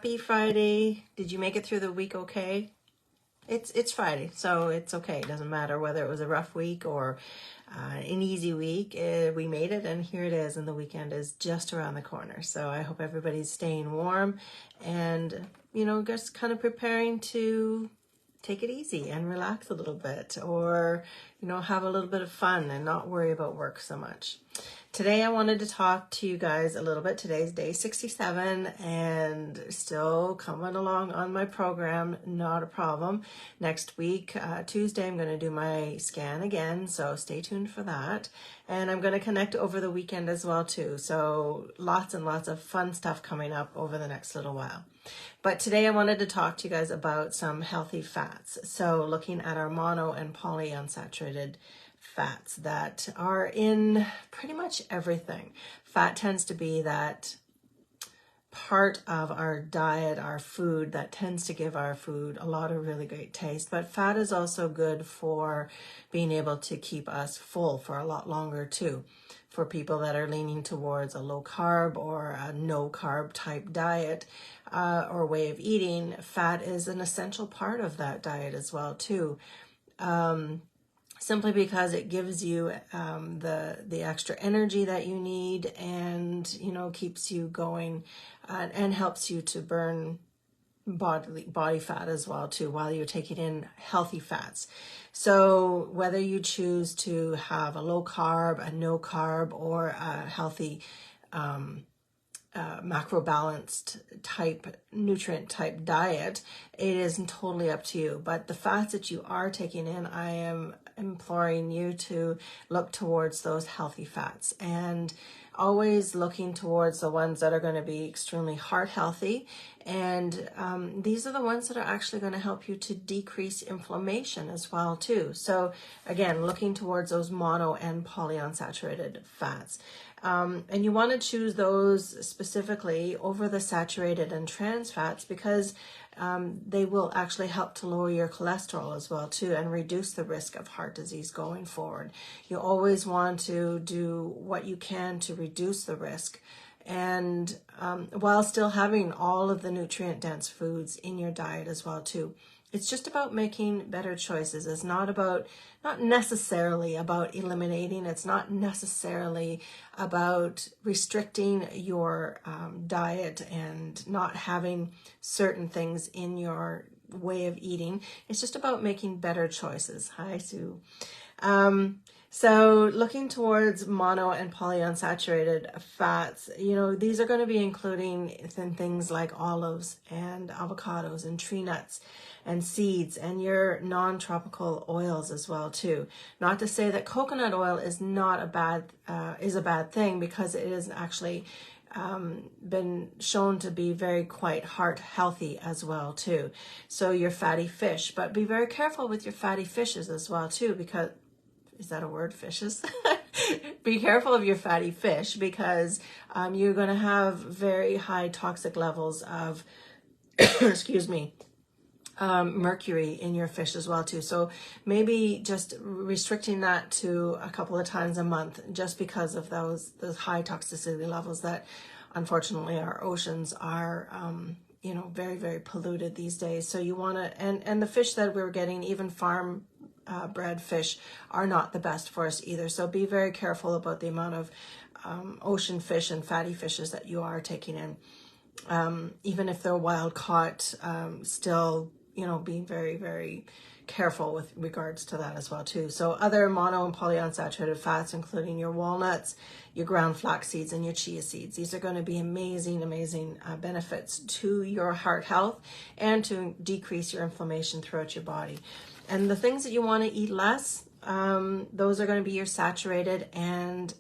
Happy Friday. Did you make it through the week okay? It's Friday, so it's okay. It doesn't matter whether it was a rough week or an easy week. We made it, and here it is, and the weekend is just around the corner. So I hope everybody's staying warm and, just kind of preparing to take it easy and relax a little bit, or, have a little bit of fun and not worry about work so much. Today I wanted to talk to you guys a little bit. Today's day 67 and still coming along on my program, not a problem. Next week, Tuesday, I'm going to do my scan again, so stay tuned for that. And I'm going to connect over the weekend as well too. So lots and lots of fun stuff coming up over the next little while. But today I wanted to talk to you guys about some healthy fats. So looking at our mono and polyunsaturated fats that are in pretty much everything. Fat tends to be that part of our diet, our food, that tends to give our food a lot of really great taste. But fat is also good for being able to keep us full for a lot longer too. For people that are leaning towards a low carb or a no carb type diet or way of eating, fat is an essential part of that diet as well too. Simply because it gives you the extra energy that you need, and keeps you going and helps you to burn body fat as well too while you're taking in healthy fats. So whether you choose to have a low carb, a no carb, or a healthy macro balanced type nutrient type diet, it is totally up to you. But the fats that you are taking in, I am imploring you to look towards those healthy fats, and always looking towards the ones that are going to be extremely heart healthy. And these are the ones that are actually going to help you to decrease inflammation as well too. So again, looking towards those mono and polyunsaturated fats. And you want to choose those specifically over the saturated and trans fats because they will actually help to lower your cholesterol as well too, and reduce the risk of heart disease going forward. You always want to do what you can to reduce the risk, and while still having all of the nutrient dense foods in your diet as well too. It's just about making better choices. It's not necessarily about eliminating. It's not necessarily about restricting your diet and not having certain things in your way of eating. It's just about making better choices. Hi, Sue. So looking towards mono and polyunsaturated fats, these are going to be including things like olives and avocados and tree nuts and seeds and your non-tropical oils as well too. Not to say that coconut oil is not a bad thing, because it is actually been shown to be quite heart healthy as well too. So your fatty fish, but be very careful with your fatty fishes as well too, because is that a word, fishes? Be careful of your fatty fish, because you're going to have very high toxic levels of, excuse me, mercury in your fish as well too. So maybe just restricting that to a couple of times a month, just because of those high toxicity levels that unfortunately our oceans are very, very polluted these days. So you want to, and the fish that we're getting, even farm bred fish, are not the best for us either. So be very careful about the amount of ocean fish and fatty fishes that you are taking in. Even if they're wild caught, still, being very, very careful with regards to that as well too. So other mono and polyunsaturated fats, including your walnuts, your ground flax seeds, and your chia seeds. These are going to be amazing benefits to your heart health and to decrease your inflammation throughout your body. And the things that you want to eat less, those are going to be your saturated and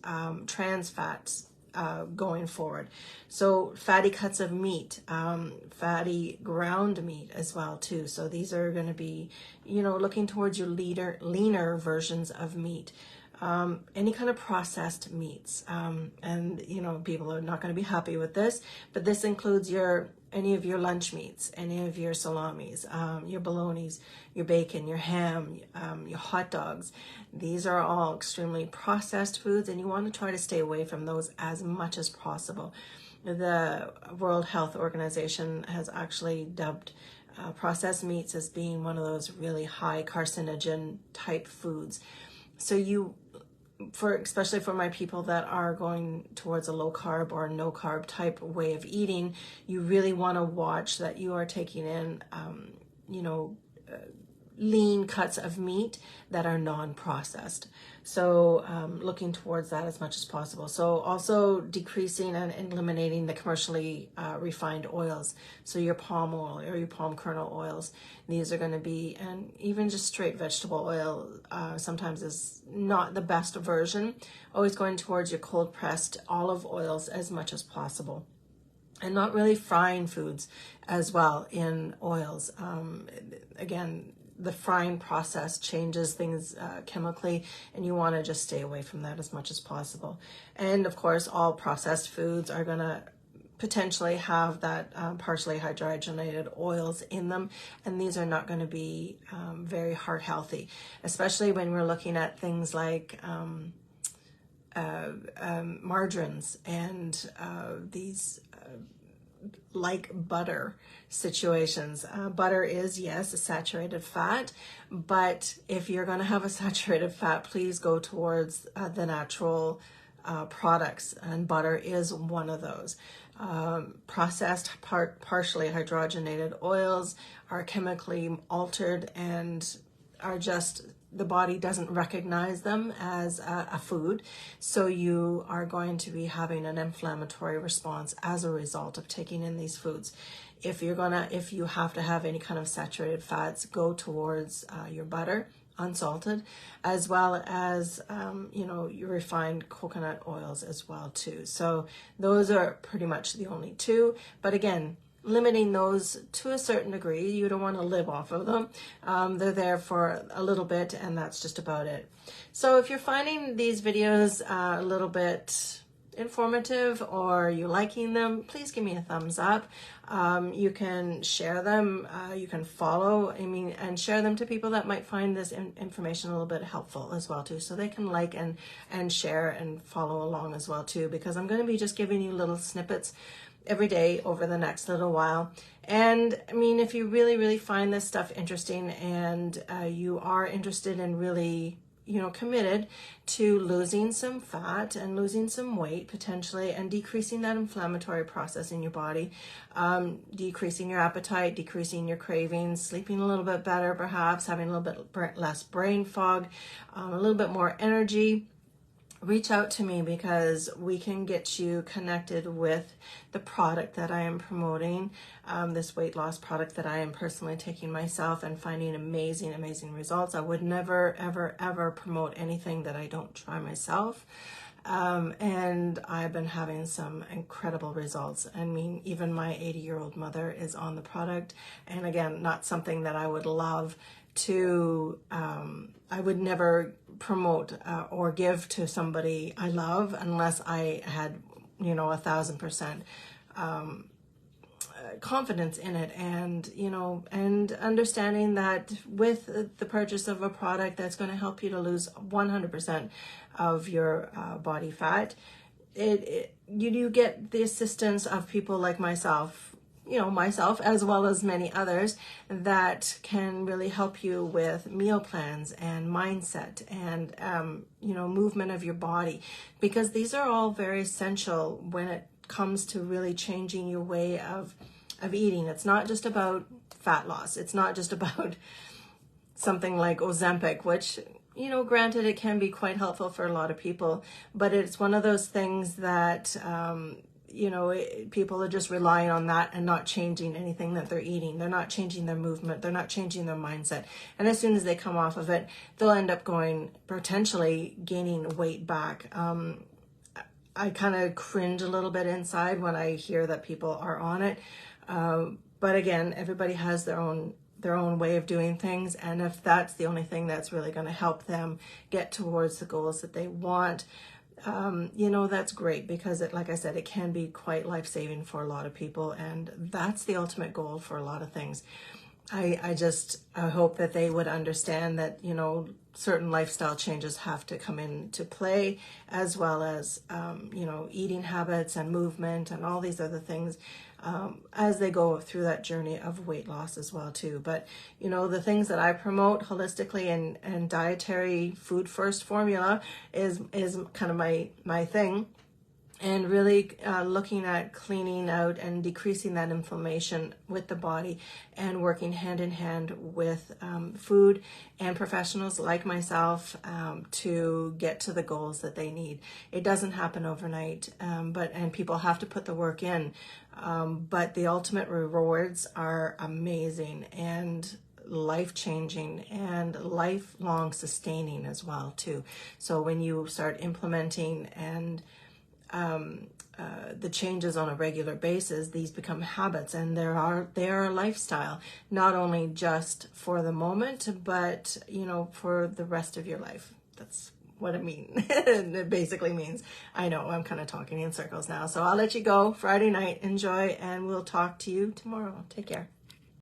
trans fats going forward. So fatty cuts of meat, fatty ground meat as well too. So these are going to be, looking towards your leaner versions of meat. Any kind of processed meats. And people are not going to be happy with this, but this includes any of your lunch meats, any of your salamis, your bolognas, your bacon, your ham, your hot dogs. These are all extremely processed foods, and you want to try to stay away from those as much as possible. the World Health Organization has actually dubbed processed meats as being one of those really high carcinogen type foods. So especially for my people that are going towards a low carb or no carb type way of eating, you really want to watch that you are taking in, lean cuts of meat that are non-processed. So looking towards that as much as possible. So also decreasing and eliminating the commercially refined oils. So your palm oil or your palm kernel oils, these are going to be, and even just straight vegetable oil sometimes is not the best version. Always going towards your cold pressed olive oils as much as possible. And not really frying foods as well in oils. Again, the frying process changes things chemically, and you want to just stay away from that as much as possible. And of course, all processed foods are going to potentially have that partially hydrogenated oils in them, and these are not going to be very heart healthy, especially when we're looking at things like margarines and these like butter situations. Butter is, yes, a saturated fat, but if you're going to have a saturated fat, please go towards the natural products, and butter is one of those. Processed partially hydrogenated oils are chemically altered and are just, the body doesn't recognize them as a food, so you are going to be having an inflammatory response as a result of taking in these foods. If you have to have any kind of saturated fats, go towards your butter, unsalted, as well as your refined coconut oils as well too. So those are pretty much the only two, but again, limiting those to a certain degree. You don't want to live off of them. They're there for a little bit, and that's just about it. So if you're finding these videos a little bit informative or you're liking them, please give me a thumbs up. You can share them, you can follow, and share them to people that might find this information a little bit helpful as well too, so they can like and share and follow along as well too, because I'm going to be just giving you little snippets every day over the next little while. And if you really find this stuff interesting, and you are interested in really committed to losing some fat and losing some weight potentially, and decreasing that inflammatory process in your body, decreasing your appetite, decreasing your cravings, sleeping a little bit better, perhaps having a little bit less brain fog, a little bit more energy, reach out to me, because we can get you connected with the product that I am promoting, this weight loss product that I am personally taking myself and finding amazing results. I would never, ever promote anything that I don't try myself. And I've been having some incredible results. Even my 80-year-old mother is on the product. And again, not something that I would love to, I would never promote or give to somebody I love unless I had, 1,000% confidence in it, and understanding that with the purchase of a product that's going to help you to lose 100% of your body fat, you get the assistance of people like myself, myself as well as many others, that can really help you with meal plans and mindset and, movement of your body, because these are all very essential when it comes to really changing your way of eating. It's not just about fat loss. It's not just about something like Ozempic, which, granted, it can be quite helpful for a lot of people, but it's one of those things that, people are just relying on that and not changing anything that they're eating. They're not changing their movement. They're not changing their mindset. And as soon as they come off of it, they'll end up potentially gaining weight back. I kind of cringe a little bit inside when I hear that people are on it. But again, everybody has their own way of doing things. And if that's the only thing that's really going to help them get towards the goals that they want, that's great, because like I said, it can be quite life-saving for a lot of people, and that's the ultimate goal for a lot of things. I hope that they would understand that, certain lifestyle changes have to come into play, as well as, eating habits and movement and all these other things as they go through that journey of weight loss as well too. But, the things that I promote holistically and dietary food first formula is kind of my thing. And really looking at cleaning out and decreasing that inflammation with the body, and working hand in hand with food and professionals like myself to get to the goals that they need. It doesn't happen overnight, and people have to put the work in. But the ultimate rewards are amazing and life-changing and lifelong sustaining as well too. So when you start implementing and the changes on a regular basis, these become habits, and they are a lifestyle, not only just for the moment, but for the rest of your life. That's what it basically means. I know I'm kind of talking in circles now, so I'll let you go. Friday night, enjoy, and we'll talk to you tomorrow. Take care.